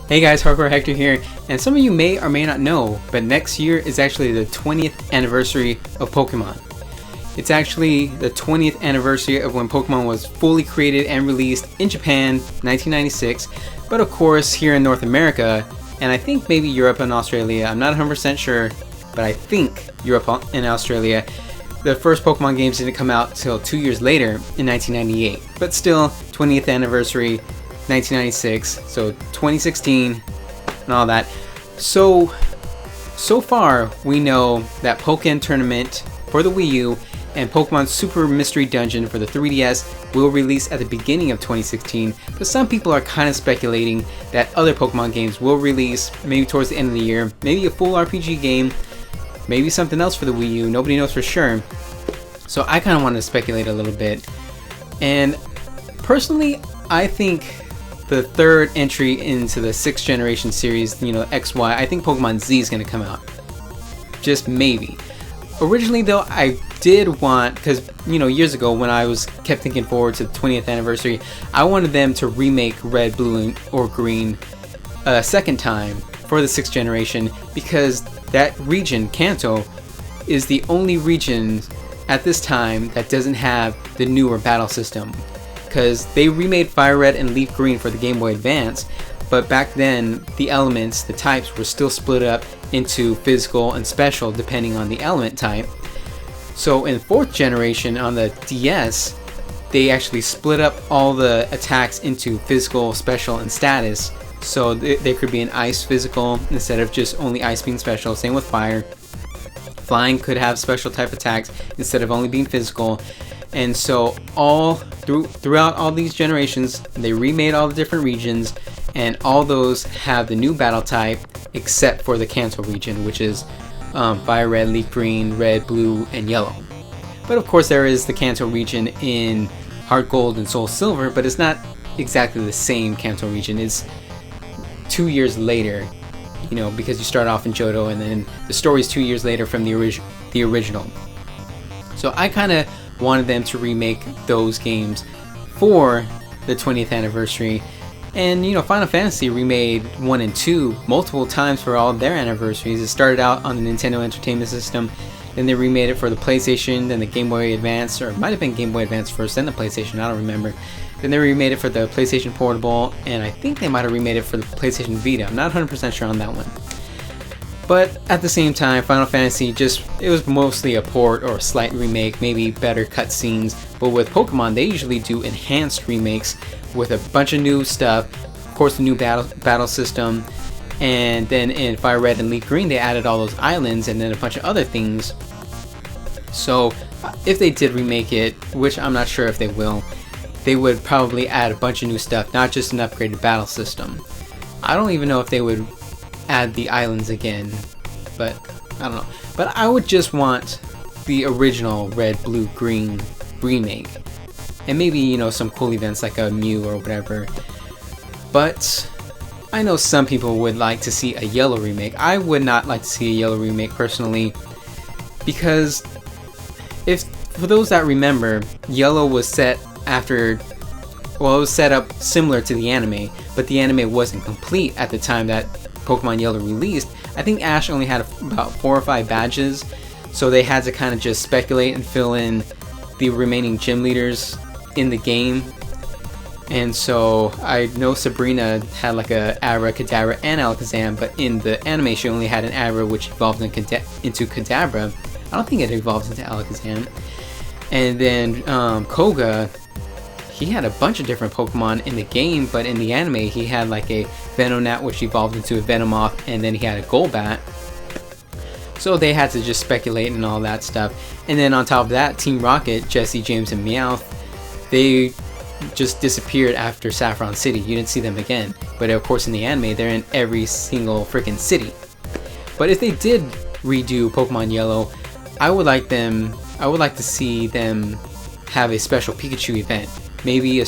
Hey guys, Hardcore Hector here, and some of you may or may not know, but next year is actually the 20th anniversary of Pokemon. It's actually the 20th anniversary of when Pokemon was fully created and released in Japan, 1996, but of course here in North America, and I think maybe Europe and Australia, I'm not 100% sure, but I think Europe and Australia, the first Pokemon games didn't come out till 2 years later in 1998, but still 20th anniversary 1996, so 2016 and all that. So far we know that Pokken Tournament for the Wii U and Pokemon Super Mystery Dungeon for the 3DS will release at the beginning of 2016, but some people are kind of speculating that other Pokemon games will release maybe towards the end of the year, maybe a full RPG game, maybe something else for the Wii U, nobody knows for sure. So I kind of want to speculate a little bit, and personally I think the third entry into the 6th generation series, XY, I think Pokemon Z is going to come out. Just maybe. Originally though, I did want, because years ago when I kept thinking forward to the 20th anniversary, I wanted them to remake Red, Blue, or Green a second time for the 6th generation, because that region, Kanto, is the only region at this time that doesn't have the newer battle system. Because they remade Fire Red and Leaf Green for the Game Boy Advance, but back then the elements, the types, were still split up into physical and special depending on the element type. So in 4th generation on the DS, they actually split up all the attacks into physical, special, and status. So there could be an ice physical instead of just only ice being special. Same with fire. Flying could have special type attacks instead of only being physical. And so throughout all these generations, they remade all the different regions, and all those have the new battle type except for the Kanto region, which is Fire Red, Leaf Green, Red, Blue, and Yellow. But of course there is the Kanto region in Heart Gold and Soul Silver, but it's not exactly the same Kanto region. It's 2 years later, because you start off in Johto, and then the story is 2 years later from the original. So I kind of wanted them to remake those games for the 20th anniversary. And Final Fantasy remade 1 and 2 multiple times for all of their anniversaries. It started out on the Nintendo Entertainment System, then they remade it for the PlayStation, then the Game Boy Advance, or it might have been Game Boy Advance first, then the PlayStation, I don't remember. Then they remade it for the PlayStation Portable, and I think they might have remade it for the PlayStation Vita. I'm not 100% sure on that one. But at the same time, Final Fantasy it was mostly a port or a slight remake, maybe better cutscenes. But with Pokemon, they usually do enhanced remakes with a bunch of new stuff. Of course, the new battle system. And then in Fire Red and Leaf Green, they added all those islands and then a bunch of other things. So if they did remake it, which I'm not sure if they will, they would probably add a bunch of new stuff, not just an upgraded battle system. I don't even know if they would add the islands again, but I don't know. But I would just want the original Red, Blue, Green remake, and maybe some cool events like a Mew or whatever. But I know some people would like to see a Yellow remake. I would not like to see a Yellow remake personally, because for those that remember, Yellow was set after, it was set up similar to the anime, but the anime wasn't complete at the time that Pokemon Yellow released. I think Ash only had about 4 or 5 badges, so they had to kind of just speculate and fill in the remaining gym leaders in the game. And so I know Sabrina had like a Abra, Kadabra, and Alakazam, but in the anime she only had an Abra which evolved into Kadabra. I don't think it evolved into Alakazam. And then Koga, he had a bunch of different Pokemon in the game, but in the anime he had like a Venonat which evolved into a Venomoth, and then he had a Golbat. So they had to just speculate and all that stuff. And then on top of that, Team Rocket, Jesse, James, and Meowth, they just disappeared after Saffron City. You didn't see them again. But of course in the anime they're in every single freaking city. But if they did redo Pokemon Yellow, I would like to see them have a special Pikachu event. Maybe, it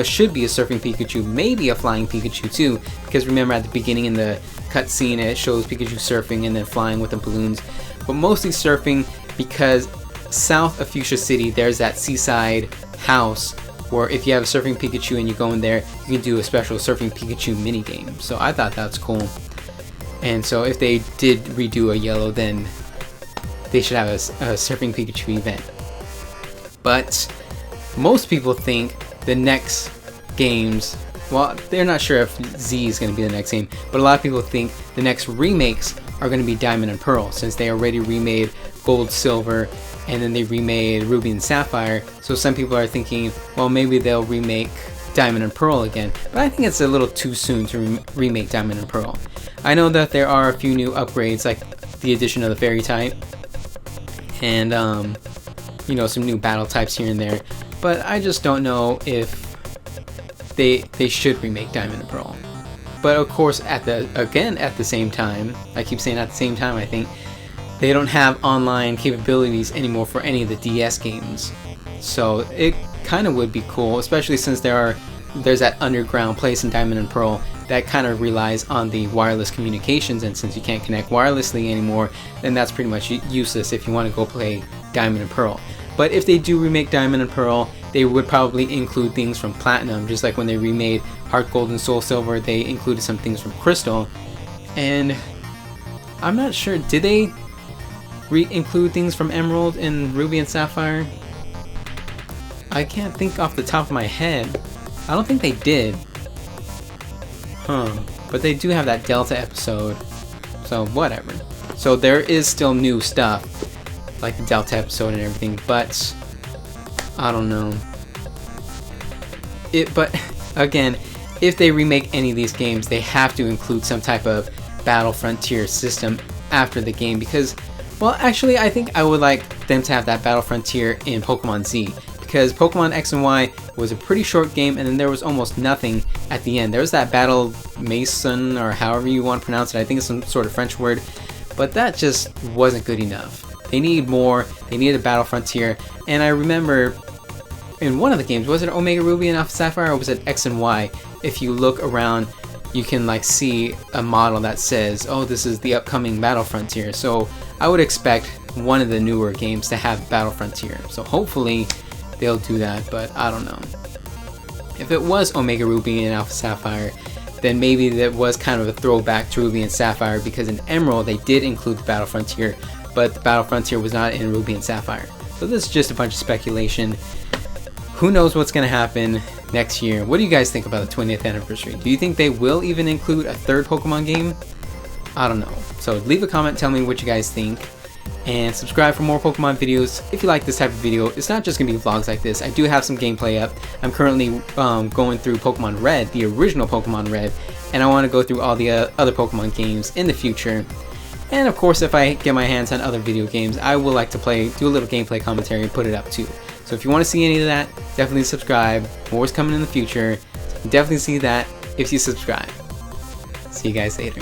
should be a surfing Pikachu, maybe a flying Pikachu too, because remember at the beginning in the cutscene it shows Pikachu surfing and then flying with the balloons, but mostly surfing, because south of Fuchsia City there's that seaside house where if you have a Surfing Pikachu and you go in there, you can do a special Surfing Pikachu mini game. So I thought that's cool. And so if they did redo a yellow, then they should have a Surfing Pikachu event. But most people think the next games, well, they're not sure if Z is going to be the next game, but a lot of people think the next remakes are going to be Diamond and Pearl, since they already remade Gold, Silver, and then they remade Ruby and Sapphire. So some people are thinking, well, maybe they'll remake Diamond and Pearl again, but I think it's a little too soon to remake Diamond and Pearl. I know that there are a few new upgrades, like the addition of the Fairy type, and you know, some new battle types here and there, but I just don't know if they should remake Diamond and Pearl. But of course, at the same time, I keep saying at the same time, I think they don't have online capabilities anymore for any of the DS games. So it kind of would be cool, especially since there's that underground place in Diamond and Pearl that kind of relies on the wireless communications, and since you can't connect wirelessly anymore, then that's pretty much useless if you want to go play Diamond and Pearl. But if they do remake Diamond and Pearl, they would probably include things from Platinum, just like when they remade Heart Gold and Soul Silver, they included some things from Crystal. And I'm not sure, did they include things from Emerald and Ruby and Sapphire? I can't think off the top of my head. I don't think they did. But they do have that Delta episode, so whatever. So there is still new stuff, like the Delta episode and everything, but I don't know. But again, if they remake any of these games, they have to include some type of Battle Frontier system after the game, because, well, actually, I think I would like them to have that Battle Frontier in Pokemon Z, because Pokemon X and Y was a pretty short game, and then there was almost nothing at the end. There was that Battle Mason, or however you want to pronounce it, I think it's some sort of French word, but that just wasn't good enough. They need more, they needed a Battle Frontier, and I remember in one of the games, was it Omega Ruby and Alpha Sapphire, or was it X and Y? If you look around, you can like see a model that says, oh, this is the upcoming Battle Frontier. So I would expect one of the newer games to have Battle Frontier. So hopefully they'll do that, but I don't know. If it was Omega Ruby and Alpha Sapphire, then maybe that was kind of a throwback to Ruby and Sapphire, because in Emerald they did include the Battle Frontier, but the Battle Frontier was not in Ruby and Sapphire. So this is just a bunch of speculation. Who knows what's going to happen next year? What do you guys think about the 20th anniversary? Do you think they will even include a third Pokemon game? I don't know. So leave a comment, tell me what you guys think, and subscribe for more Pokemon videos if you like this type of video. It's not just going to be vlogs like this. I do have some gameplay up. I'm currently going through Pokemon Red, the original Pokemon Red, and I want to go through all the other Pokemon games in the future. And of course, if I get my hands on other video games, I will like to do a little gameplay commentary and put it up too. So if you want to see any of that, definitely subscribe. More is coming in the future. Definitely see that if you subscribe. See you guys later.